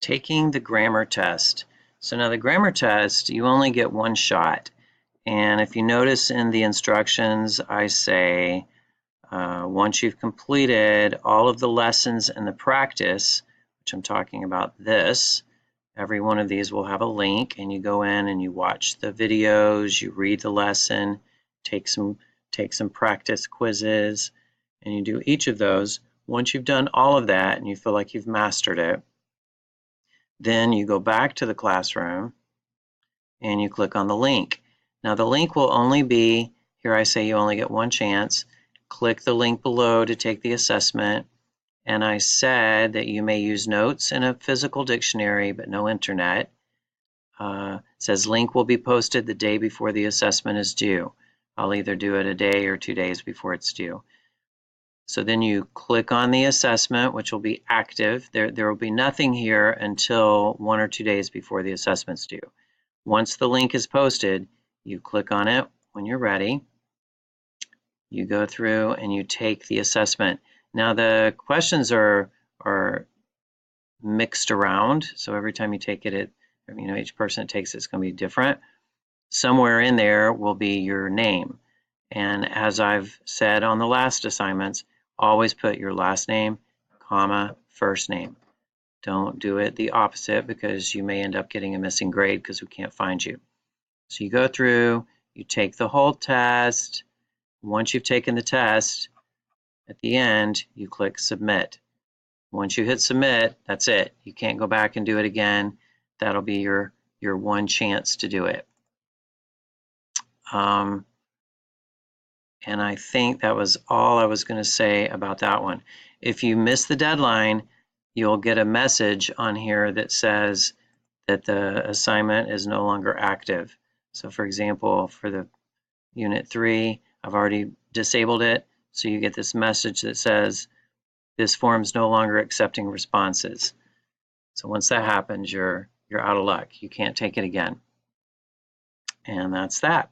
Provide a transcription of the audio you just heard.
taking the grammar test. So now the grammar test, you only get one shot. And if you notice in the instructions, I say, once you've completed all of the lessons and the practice, which I'm talking about this, every one of these will have a link, and you go in and you watch the videos, you read the lesson, take some practice quizzes, and you do each of those. Once you've done all of that and you feel like you've mastered it, then you go back to the classroom and you click on the link. Now the link will only be, here I say you only get one chance. Click the link below to take the assessment. And I said that you may use notes in a physical dictionary, but no internet. It says link will be posted the day before the assessment is due. I'll either do it a day or 2 days before it's due. So then you click on the assessment, which will be active. There will be nothing here until 1 or 2 days before the assessment's due. Once the link is posted, you click on it when you're ready. You go through and you take the assessment. Now the questions are mixed around, so every time you take it, each person that takes it's going to be different. Somewhere in there will be your name. And as I've said on the last assignments, always put your last name, comma, first name. Don't do it the opposite because you may end up getting a missing grade because we can't find you. So you go through, you take the whole test. Once you've taken the test, at the end, you click submit. Once you hit submit, that's it. You can't go back and do it again. That'll be your one chance to do it. And I think that was all I was going to say about that one. If you miss the deadline, you'll get a message on here that says that the assignment is no longer active. So for example, for the Unit 3, I've already disabled it. So you get this message that says, this form's no longer accepting responses. So once that happens, you're out of luck. You can't take it again. And that's that.